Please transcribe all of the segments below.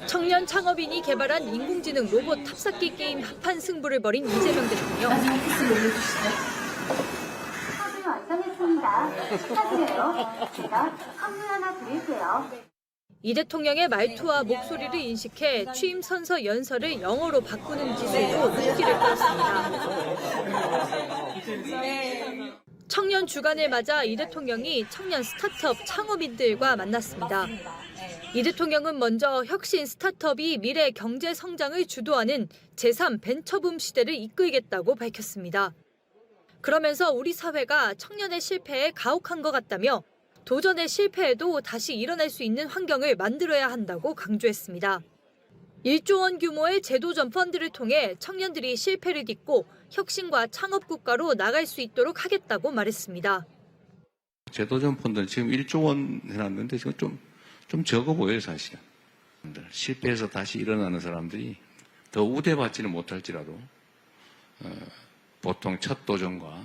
청년 창업인이 개발한 인공지능 로봇 탑쌓기 게임 합판 승부를 벌인 이재명 대통령. 합의 완성했습니다. 축하드려요. 제가 선물 하나 드릴게요. 이 대통령의 말투와 목소리를 인식해 취임 선서 연설을 영어로 바꾸는 기술도 눈길을 끌었습니다. 청년 주간을 맞아 이 대통령이 청년 스타트업 창업인들과 만났습니다. 이 대통령은 먼저 혁신 스타트업이 미래 경제 성장을 주도하는 제3 벤처붐 시대를 이끌겠다고 밝혔습니다. 그러면서 우리 사회가 청년의 실패에 가혹한 것 같다며 도전의 실패에도 다시 일어날 수 있는 환경을 만들어야 한다고 강조했습니다. 1조 원 규모의 재도전 펀드를 통해 청년들이 실패를 딛고 혁신과 창업 국가로 나갈 수 있도록 하겠다고 말했습니다. 재도전 펀드는 지금 1조 원 해놨는데 지금 좀 적어 보여요, 사실은. 실패해서 다시 일어나는 사람들이 더 우대받지는 못할지라도 보통 첫 도전과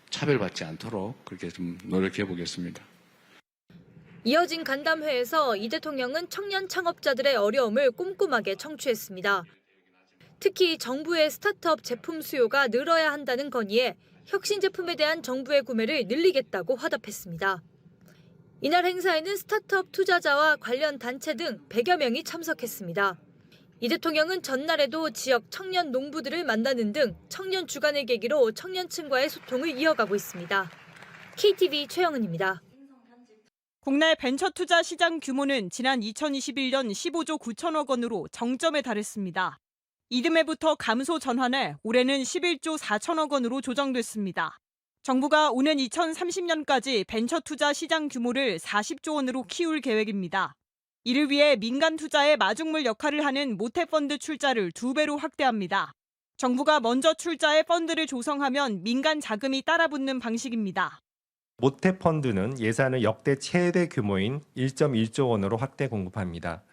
차별받지 않도록 그렇게 좀 노력해 보겠습니다. 이어진 간담회에서 이 대통령은 청년 창업자들의 어려움을 꼼꼼하게 청취했습니다. 특히 정부의 스타트업 제품 수요가 늘어야 한다는 건의에 혁신 제품에 대한 정부의 구매를 늘리겠다고 화답했습니다. 이날 행사에는 스타트업 투자자와 관련 단체 등 100여 명이 참석했습니다. 이 대통령은 전날에도 지역 청년 농부들을 만나는 등 청년 주간을 계기로 청년층과의 소통을 이어가고 있습니다. KTV 최영은입니다. 국내 벤처 투자 시장 규모는 지난 2021년 15조 9천억 원으로 정점에 달했습니다. 이듬해부터 감소 전환해 올해는 11조 4천억 원으로 조정됐습니다. 정부가 오는 2030년까지 벤처 투자 시장 규모를 40조 원으로 키울 계획입니다. 이를 위해 민간 투자의 마중물 역할을 하는 모태펀드 출자를 2배로 확대합니다. 정부가 먼저 출자해 펀드를 조성하면 민간 자금이 따라붙는 방식입니다. 모태펀드는 예산을 역대 최대 규모인 1.1조 원으로 확대 공급합니다.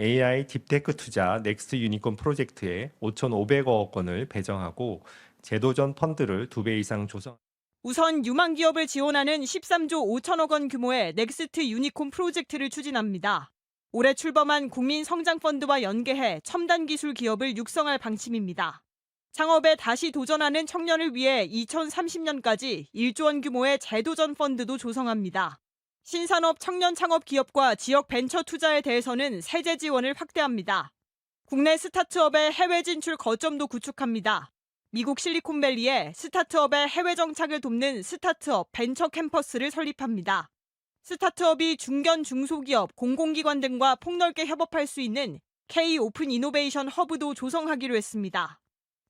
AI 딥테크 투자 넥스트 유니콘 프로젝트에 5,500억 원을 배정하고 재도전 펀드를 2배 이상 조성. 우선 유망 기업을 지원하는 13조 5천억 원 규모의 넥스트 유니콘 프로젝트를 추진합니다. 올해 출범한 국민성장펀드와 연계해 첨단 기술 기업을 육성할 방침입니다. 창업에 다시 도전하는 청년을 위해 2030년까지 1조 원 규모의 재도전 펀드도 조성합니다. 신산업 청년 창업 기업과 지역 벤처 투자에 대해서는 세제 지원을 확대합니다. 국내 스타트업의 해외 진출 거점도 구축합니다. 미국 실리콘밸리에 스타트업의 해외 정착을 돕는 스타트업 벤처 캠퍼스를 설립합니다. 스타트업이 중견 중소기업, 공공기관 등과 폭넓게 협업할 수 있는 K 오픈 이노베이션 허브도 조성하기로 했습니다.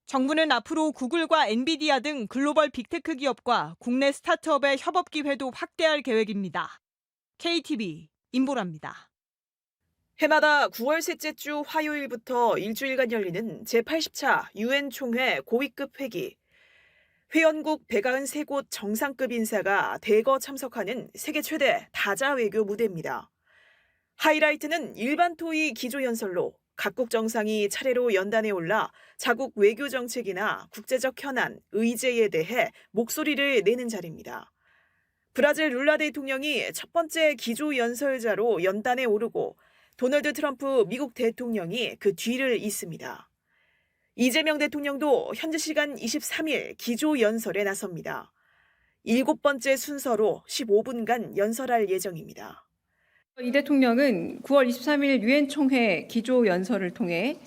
정부는 앞으로 구글과 엔비디아 등 글로벌 빅테크 기업과 국내 스타트업의 협업 기회도 확대할 계획입니다. KTV 임보라입니다. 해마다 9월 셋째 주 화요일부터 일주일간 열리는 제80차 UN 총회 고위급 회기. 회원국 193곳 정상급 인사가 대거 참석하는 세계 최대 다자 외교 무대입니다. 하이라이트는 일반 토의 기조연설로 각국 정상이 차례로 연단에 올라 자국 외교 정책이나 국제적 현안, 의제에 대해 목소리를 내는 자리입니다. 브라질 룰라 대통령이 첫 번째 기조연설자로 연단에 오르고 도널드 트럼프 미국 대통령이 그 뒤를 잇습니다. 이재명 대통령도 현지 시간 23일 기조연설에 나섭니다. 7번째 순서로 15분간 연설할 예정입니다. 이 대통령은 9월 23일 유엔 총회 기조연설을 통해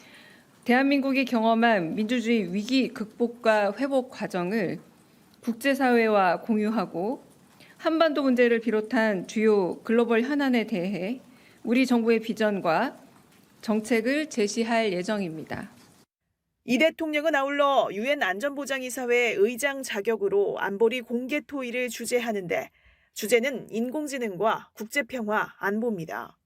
대한민국이 경험한 민주주의 위기 극복과 회복 과정을 국제사회와 공유하고 한반도 문제를 비롯한 주요 글로벌 현안에 대해 우리 정부의 비전과 정책을 제시할 예정입니다. 이 대통령은 아울러 유엔 안전보장이사회 의장 자격으로 안보리 공개 토의를 주재하는데 주제는 인공지능과 국제평화 안보입니다.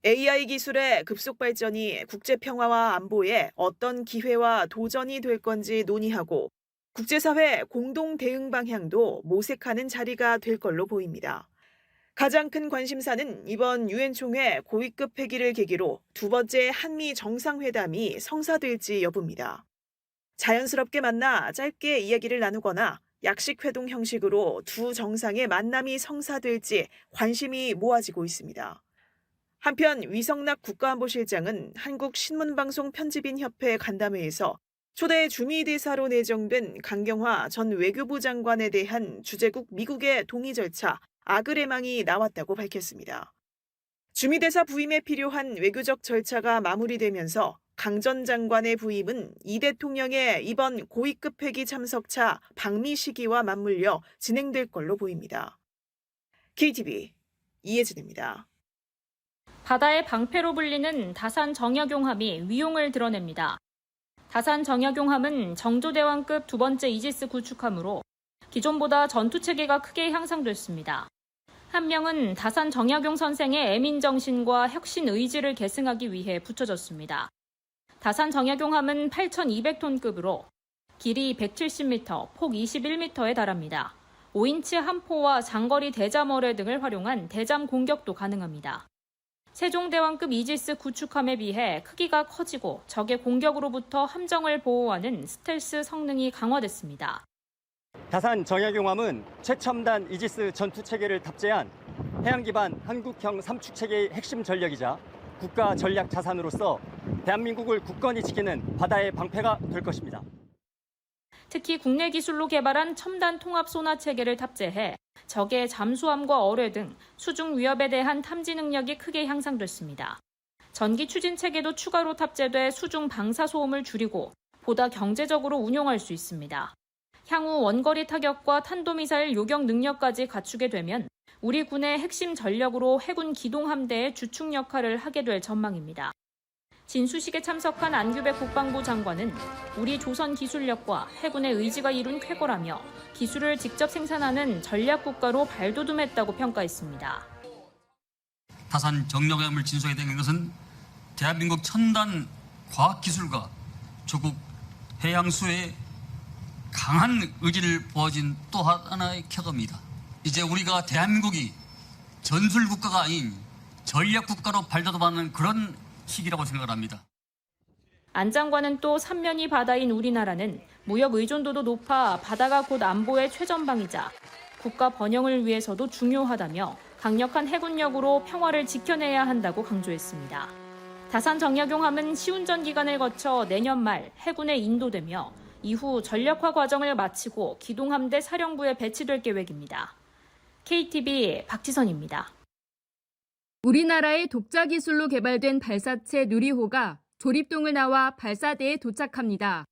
AI 기술의 급속 발전이 국제평화와 안보에 어떤 기회와 도전이 될 건지 논의하고 국제사회 공동 대응 방향도 모색하는 자리가 될 걸로 보입니다. 가장 큰 관심사는 이번 유엔 총회 고위급 회기를 계기로 두 번째 한미 정상회담이 성사될지 여부입니다. 자연스럽게 만나 짧게 이야기를 나누거나 약식 회동 형식으로 두 정상의 만남이 성사될지 관심이 모아지고 있습니다. 한편 위성락 국가안보실장은 한국신문방송 편집인협회 간담회에서 초대 주미대사로 내정된 강경화 전 외교부 장관에 대한 주재국 미국의 동의 절차 아그레망이 나왔다고 밝혔습니다. 주미대사 부임에 필요한 외교적 절차가 마무리되면서 강 전 장관의 부임은 이 대통령의 이번 고위급 회기 참석차 방미 시기와 맞물려 진행될 걸로 보입니다. KTV 이혜진입니다. 바다의 방패로 불리는 다산 정약용함이 위용을 드러냅니다. 다산 정약용함은 정조대왕급 두 번째 이지스 구축함으로 기존보다 전투체계가 크게 향상됐습니다. 한 명은 다산 정약용 선생의 애민정신과 혁신 의지를 계승하기 위해 붙여졌습니다. 다산 정약용함은 8,200톤급으로 길이 170m, 폭 21m에 달합니다. 5인치 함포와 장거리 대잠어뢰 등을 활용한 대잠 공격도 가능합니다. 세종대왕급 이지스 구축함에 비해 크기가 커지고 적의 공격으로부터 함정을 보호하는 스텔스 성능이 강화됐습니다. 다산 정약용함은 최첨단 이지스 전투체계를 탑재한 해양 기반 한국형 삼축체계의 핵심 전력이자 국가 전략 자산으로서 대한민국을 굳건히 지키는 바다의 방패가 될 것입니다. 특히 국내 기술로 개발한 첨단 통합 소나 체계를 탑재해 적의 잠수함과 어뢰 등 수중 위협에 대한 탐지 능력이 크게 향상됐습니다. 전기 추진 체계도 추가로 탑재돼 수중 방사 소음을 줄이고 보다 경제적으로 운용할 수 있습니다. 향후 원거리 타격과 탄도미사일 요격 능력까지 갖추게 되면 우리 군의 핵심 전력으로 해군 기동함대의 주축 역할을 하게 될 전망입니다. 진수식에 참석한 안규백 국방부 장관은 우리 조선 기술력과 해군의 의지가 이룬 쾌거라며 기술을 직접 생산하는 전략 국가로 발돋움했다고 평가했습니다. 다산 정약용함을 진수하게 된 것은 대한민국 첨단 과학기술과 조국 해양수의 강한 의지를 보여준 또 하나의 쾌거입니다. 이제 우리가 대한민국이 전술 국가가 아닌 전략 국가로 발돋움하는 그런 시기라고 생각을 합니다. 안 장관은 또 삼면이 바다인 우리나라는 무역 의존도도 높아 바다가 곧 안보의 최전방이자 국가 번영을 위해서도 중요하다며 강력한 해군력으로 평화를 지켜내야 한다고 강조했습니다. 다산 정약용함은 시운전 기간을 거쳐 내년 말 해군에 인도되며 이후 전력화 과정을 마치고 기동함대 사령부에 배치될 계획입니다. KTV 박지선입니다. 우리나라의 독자 기술로 개발된 발사체 누리호가 조립동을 나와 발사대에 도착합니다.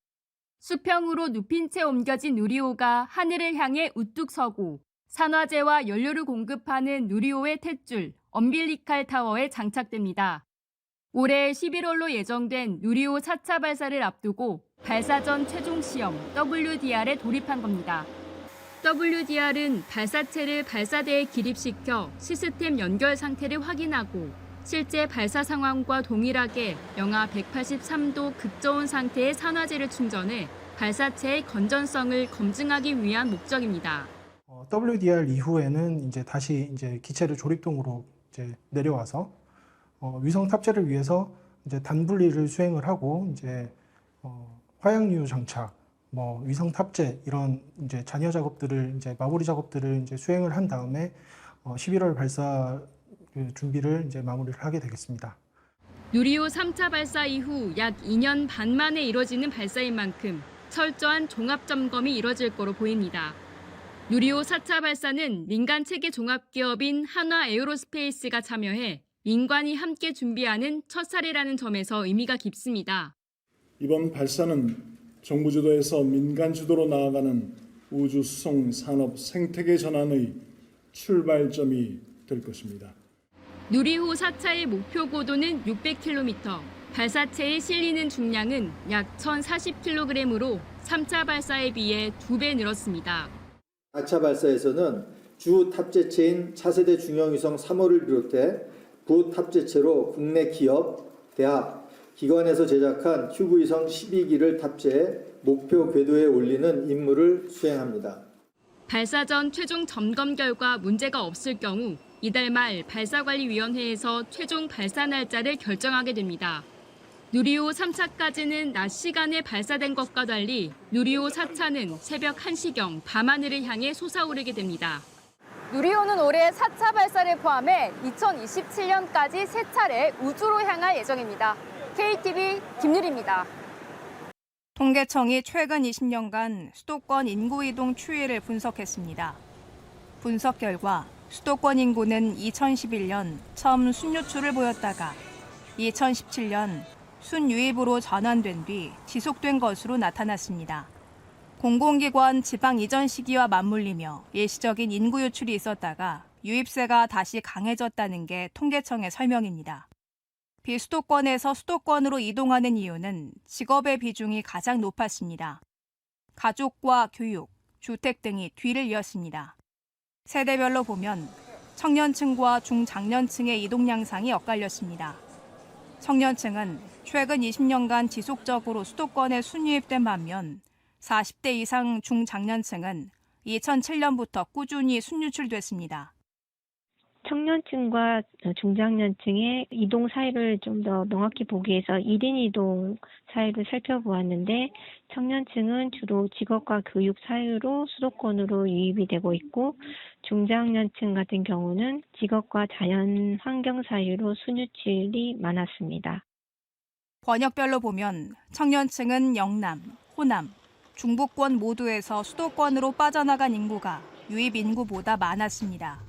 수평으로 눕힌 채 옮겨진 누리호가 하늘을 향해 우뚝 서고 산화제와 연료를 공급하는 누리호의 탯줄, 엄빌리칼 타워에 장착됩니다. 올해 11월로 예정된 누리호 4차 발사를 앞두고 발사 전 최종 시험 WDR에 돌입한 겁니다. WDR은 발사체를 발사대에 기립시켜 시스템 연결 상태를 확인하고 실제 발사 상황과 동일하게 영하 183도 극저온 상태의 산화제를 충전해 발사체의 건전성을 검증하기 위한 목적입니다. WDR 이후에는 이제 다시 기체를 조립동으로 내려와서 위성 탑재를 위해서 단분리를 수행을 하고 화약류 장착, 위성 탑재 이런 잔여 작업들을 마무리 작업들을 수행을 한 다음에 11월 발사 준비를 마무리를 하게 되겠습니다. 누리호 3차 발사 이후 약 2년 반 만에 이뤄지는 발사인 만큼 철저한 종합 점검이 이뤄질 거로 보입니다. 누리호 4차 발사는 민간 체계 종합 기업인 한화 에어로스페이스가 참여해 민관이 함께 준비하는 첫 사례라는 점에서 의미가 깊습니다. 이번 발사는 정부 주도에서 민간 주도로 나아가는 우주 수송 산업 생태계 전환의 출발점이 될 것입니다. 누리호 4차의 목표 고도는 600km, 발사체에 실리는 중량은 약 1,040kg으로 3차 발사에 비해 2배 늘었습니다. 4차 발사에서는 주 탑재체인 차세대 중형위성 3호를 비롯해 부탑재체로 국내 기업, 대학, 기관에서 제작한 큐브위성 12기를 탑재해 목표 궤도에 올리는 임무를 수행합니다. 발사 전 최종 점검 결과 문제가 없을 경우 이달 말 발사관리위원회에서 최종 발사 날짜를 결정하게 됩니다. 누리호 3차까지는 낮 시간에 발사된 것과 달리 누리호 4차는 새벽 1시경 밤하늘을 향해 솟아오르게 됩니다. 누리호는 올해 4차 발사를 포함해 2027년까지 3차례 우주로 향할 예정입니다. KTV 김유리입니다. 통계청이 최근 20년간 수도권 인구 이동 추이를 분석했습니다. 분석 결과 수도권 인구는 2011년 처음 순유출을 보였다가 2017년 순유입으로 전환된 뒤 지속된 것으로 나타났습니다. 공공기관 지방 이전 시기와 맞물리며 일시적인 인구 유출이 있었다가 유입세가 다시 강해졌다는 게 통계청의 설명입니다. 비수도권에서 수도권으로 이동하는 이유는 직업의 비중이 가장 높았습니다. 가족과 교육, 주택 등이 뒤를 이었습니다. 세대별로 보면 청년층과 중장년층의 이동 양상이 엇갈렸습니다. 청년층은 최근 20년간 지속적으로 수도권에 순유입된 반면 40대 이상 중장년층은 2007년부터 꾸준히 순유출됐습니다. 청년층과 중장년층의 이동 사이를 좀 더 명확히 보기 위해서 1인 이동 사이를 살펴보았는데 청년층은 주로 직업과 교육 사유로 수도권으로 유입이 되고 있고 중장년층 같은 경우는 직업과 자연 환경 사유로 순유출이 많았습니다. 권역별로 보면 청년층은 영남, 호남, 중부권 모두에서 수도권으로 빠져나간 인구가 유입 인구보다 많았습니다.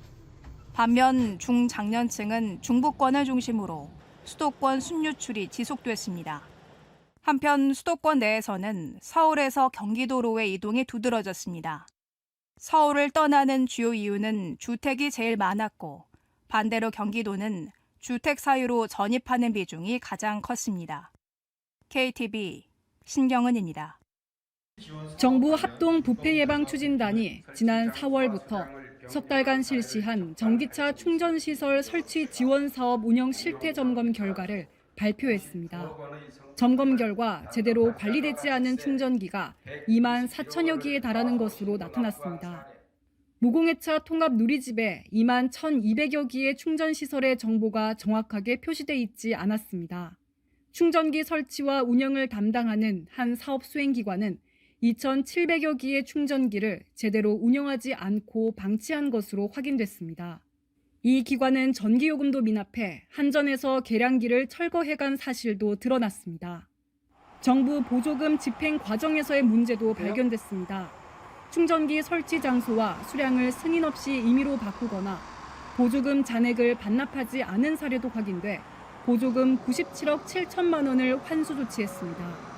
반면 중장년층은 중부권을 중심으로 수도권 순유출이 지속됐습니다. 한편 수도권 내에서는 서울에서 경기도로의 이동이 두드러졌습니다. 서울을 떠나는 주요 이유는 주택이 제일 많았고 반대로 경기도는 주택 사유로 전입하는 비중이 가장 컸습니다. KTV 신경은입니다. 정부 합동 부패 예방 추진단이 지난 4월부터 석 달간 실시한 전기차 충전시설 설치 지원 사업 운영 실태 점검 결과를 발표했습니다. 점검 결과 제대로 관리되지 않은 충전기가 2만 4천여 기에 달하는 것으로 나타났습니다. 무공해차 통합 누리집에 2만 1,200여 기의 충전시설의 정보가 정확하게 표시돼 있지 않았습니다. 충전기 설치와 운영을 담당하는 한 사업 수행기관은 2,700여 기의 충전기를 제대로 운영하지 않고 방치한 것으로 확인됐습니다. 이 기관은 전기요금도 미납해 한전에서 계량기를 철거해간 사실도 드러났습니다. 정부 보조금 집행 과정에서의 문제도 발견됐습니다. 충전기 설치 장소와 수량을 승인 없이 임의로 바꾸거나 보조금 잔액을 반납하지 않은 사례도 확인돼 보조금 97억 7천만 원을 환수 조치했습니다.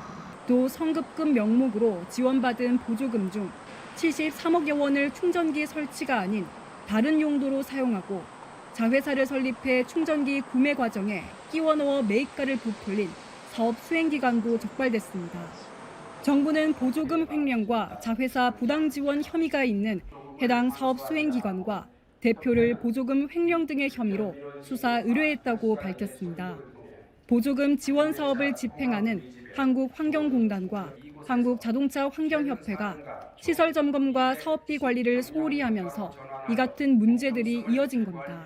또 성급금 명목으로 지원받은 보조금 중 73억여 원을 충전기 설치가 아닌 다른 용도로 사용하고 자회사를 설립해 충전기 구매 과정에 끼워 넣어 매입가를 부풀린 사업 수행기간도 적발됐습니다. 정부는 보조금 횡령과 자회사 부당 지원 혐의가 있는 해당 사업 수행기관과 대표를 보조금 횡령 등의 혐의로 수사 의뢰했다고 밝혔습니다. 보조금 지원 사업을 집행하는 한국환경공단과 한국자동차환경협회가 시설 점검과 사업비 관리를 소홀히 하면서 이 같은 문제들이 이어진 겁니다.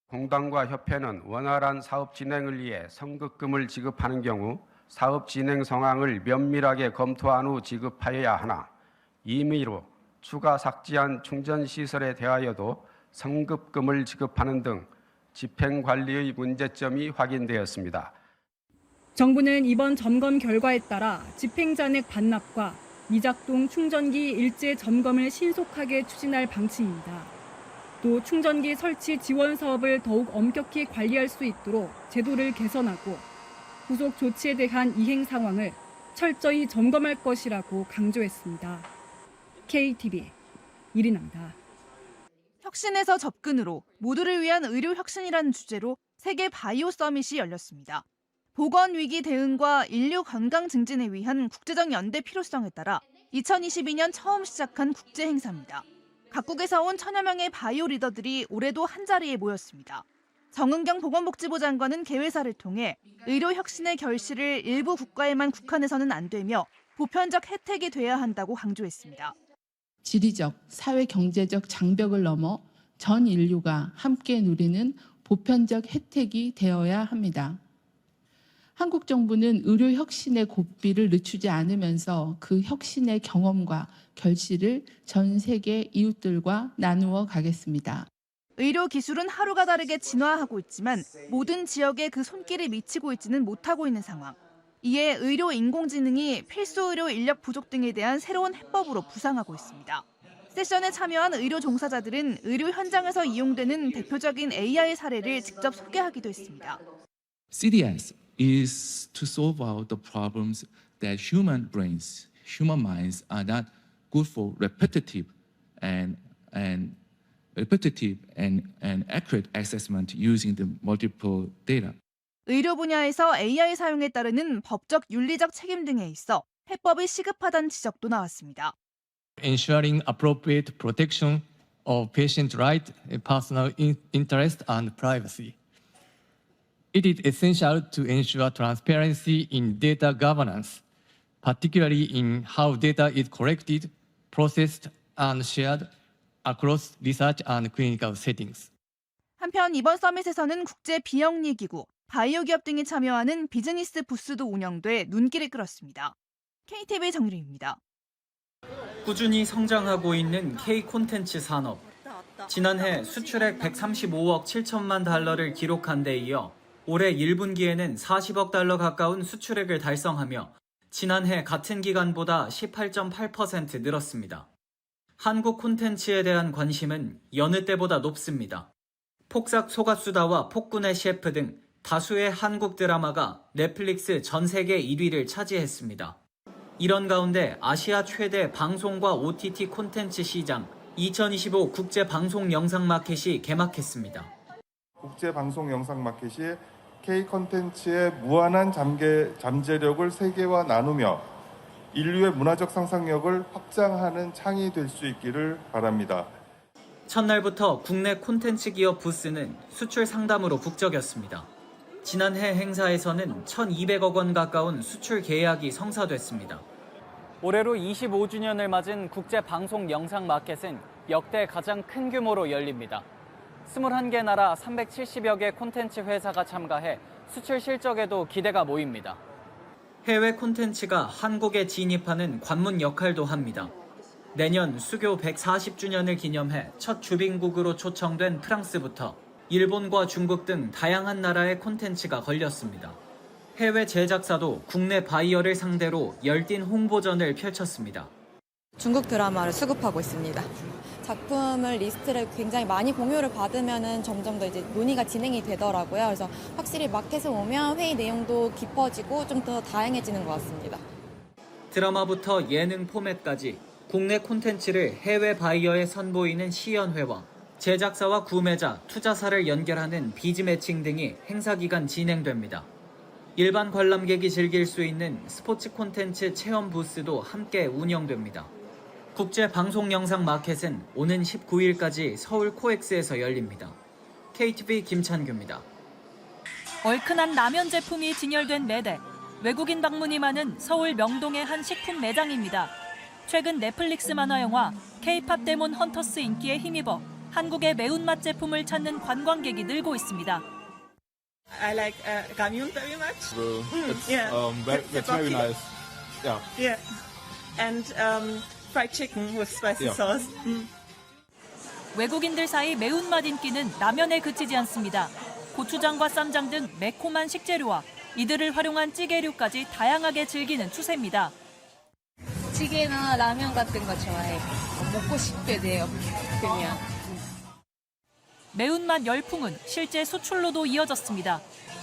공단과 협회는 원활한 사업 진행을 위해 선급금을 지급하는 경우 사업 진행 상황을 면밀하게 검토한 후 지급하여야 하나 임의로 추가 삭제한 충전시설에 대하여도 선급금을 지급하는 등 집행관리의 문제점이 확인되었습니다. 정부는 이번 점검 결과에 따라 집행잔액 반납과 미작동 충전기 일제 점검을 신속하게 추진할 방침입니다. 또 충전기 설치 지원 사업을 더욱 엄격히 관리할 수 있도록 제도를 개선하고 후속 조치에 대한 이행 상황을 철저히 점검할 것이라고 강조했습니다. KTV 이리나입니다. 혁신에서 접근으로 모두를 위한 의료 혁신이라는 주제로 세계 바이오 서밋이 열렸습니다. 보건위기 대응과 인류 건강 증진에 위한 국제적 연대 필요성에 따라 2022년 처음 시작한 국제 행사입니다. 각국에서 온 천여 명의 바이오 리더들이 올해도 한자리에 모였습니다. 정은경 보건복지부 장관은 개회사를 통해 의료 혁신의 결실을 일부 국가에만 국한해서는 안 되며 보편적 혜택이 돼야 한다고 강조했습니다. 지리적, 사회 경제적 장벽을 넘어 전 인류가 함께 누리는 보편적 혜택이 되어야 합니다. 한국 정부는 의료 혁신의 고삐를 늦추지 않으면서 그 혁신의 경험과 결실을 전 세계 이웃들과 나누어 가겠습니다. 의료 기술은 하루가 다르게 진화하고 있지만 모든 지역에 그 손길이 미치고 있지는 못하고 있는 상황. 이에 의료 인공지능이 필수 의료 인력 부족 등에 대한 새로운 해법으로 부상하고 있습니다. 세션에 참여한 의료 종사자들은 의료 현장에서 이용되는 대표적인 AI 사례를 직접 소개하기도 했습니다. CDS is to solve out the problems that human brains, human minds are not good for repetitive and accurate assessment using the multiple data. 의료 분야에서 AI 사용에 따르는 법적 윤리적 책임 등에 있어 해법이 시급하다는 지적도 나왔습니다. Ensuring appropriate protection of patient right, personal interest and privacy. It is essential to ensure transparency in data governance, particularly in how data is collected, processed, and shared across research and clinical settings. 한편 이번 서밋에서는 국제 비영리 기구, 바이오 기업 등이 참여하는 비즈니스 부스도 운영돼 눈길을 끌었습니다. KTV 정유리입니다. 꾸준히 성장하고 있는 K 콘텐츠 산업. 지난해 수출액 135억 7천만 달러를 기록한 데 이어 올해 1분기에는 40억 달러 가까운 수출액을 달성하며 지난해 같은 기간보다 18.8% 늘었습니다. 한국 콘텐츠에 대한 관심은 여느 때보다 높습니다. 폭삭 소가수다와 폭군의 셰프 등 다수의 한국 드라마가 넷플릭스 전 세계 1위를 차지했습니다. 이런 가운데 아시아 최대 방송과 OTT 콘텐츠 시장 2025 국제방송영상마켓이 개막했습니다. 국제방송영상마켓이 K 콘텐츠의 무한한 잠재력을 세계와 나누며 인류의 문화적 상상력을 확장하는 창이 될 수 있기를 바랍니다. 첫날부터 국내 콘텐츠 기업 부스는 수출 상담으로 북적였습니다. 지난해 행사에서는 1,200억 원 가까운 수출 계약이 성사됐습니다. 올해로 25주년을 맞은 국제방송영상마켓은 역대 가장 큰 규모로 열립니다. 21개 나라 370여 개 콘텐츠 회사가 참가해 수출 실적에도 기대가 모입니다. 해외 콘텐츠가 한국에 진입하는 관문 역할도 합니다. 내년 수교 140주년을 기념해 첫 주빈국으로 초청된 프랑스부터 일본과 중국 등 다양한 나라의 콘텐츠가 걸렸습니다. 해외 제작사도 국내 바이어를 상대로 열띤 홍보전을 펼쳤습니다. 중국 드라마를 수급하고 있습니다. 작품을 리스트를 굉장히 많이 공유를 받으면은 점점 더 이제 논의가 진행이 되더라고요. 그래서 확실히 마켓에 오면 회의 내용도 깊어지고 좀 더 다양해지는 것 같습니다. 드라마부터 예능 포맷까지 국내 콘텐츠를 해외 바이어에 선보이는 시연회와 제작사와 구매자, 투자사를 연결하는 비즈 매칭 등이 행사 기간 진행됩니다. 일반 관람객이 즐길 수 있는 스포츠 콘텐츠 체험 부스도 함께 운영됩니다. 국제방송영상마켓은 오는 19일까지 서울 코엑스에서 열립니다. KTV 김찬규입니다. 얼큰한 라면 제품이 진열된 매대. 외국인 방문이 많은 서울 명동의 한 식품 매장입니다. 최근 넷플릭스 만화 영화 K-팝 데몬 헌터스 인기에 힘입어 한국의 매운맛 제품을 찾는 관광객이 늘고 있습니다. I like ramyun very much. It's it's very bucky. nice. Yeah. Yeah, and fried chicken with spicy sauce. 외국인들 사이 매운맛 인기는 라면에 그치지 않습니다. 고추장과 쌈장 등 매콤한 식재료와 이들을 활용한 찌개류까지 다양하게 즐기는 추세입니다. 찌개나 라면 같은 거 좋아해. 먹고 싶게 돼요, 그냥. 매운맛 열풍은 실제 수출로도 이어졌습니다.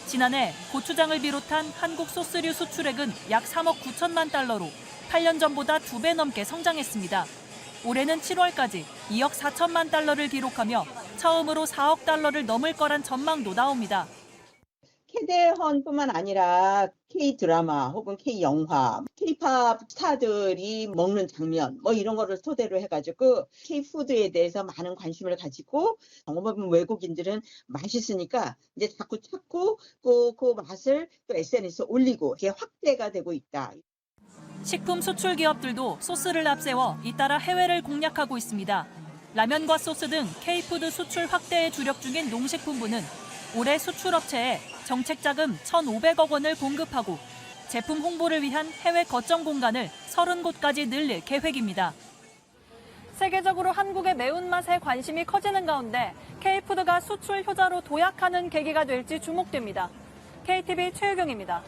지난해 고추장을 비롯한 한국 소스류 수출액은 약 3억 9천만 달러로 8년 전보다 2배 넘게 성장했습니다. 올해는 7월까지 2억 4천만 달러를 기록하며 처음으로 4억 달러를 넘을 거란 전망도 나옵니다. 캐대헌뿐만 아니라 K-드라마 혹은 K-영화, K-팝 스타들이 먹는 장면 뭐 이런 거를 토대로 해가지고 K-푸드에 대해서 많은 관심을 가지고 경험해본 외국인들은 맛있으니까 이제 자꾸 찾고 그 맛을 또 SNS에 올리고 이게 확대가 되고 있다. 식품 수출 기업들도 소스를 앞세워 잇따라 해외를 공략하고 있습니다. 라면과 소스 등 K-푸드 수출 확대에 주력 중인 농식품부는 올해 수출 업체에 정책자금 1,500억 원을 공급하고 제품 홍보를 위한 해외 거점 공간을 30곳까지 늘릴 계획입니다. 세계적으로 한국의 매운맛에 관심이 커지는 가운데 K푸드가 수출 효자로 도약하는 계기가 될지 주목됩니다. KTV 최유경입니다.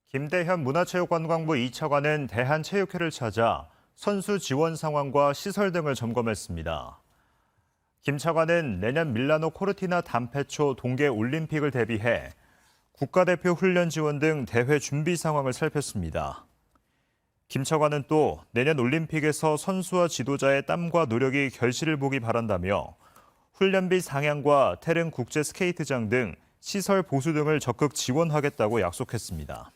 김대현 문화체육관광부 2차관은 대한체육회를 찾아 선수 지원 상황과 시설 등을 점검했습니다. 김 차관은 내년 밀라노 코르티나 단페초 동계올림픽을 대비해 국가대표 훈련 지원 등 대회 준비 상황을 살폈습니다. 김 차관은 또 내년 올림픽에서 선수와 지도자의 땀과 노력이 결실을 보기 바란다며 훈련비 상향과 태릉 국제 스케이트장 등 시설 보수 등을 적극 지원하겠다고 약속했습니다.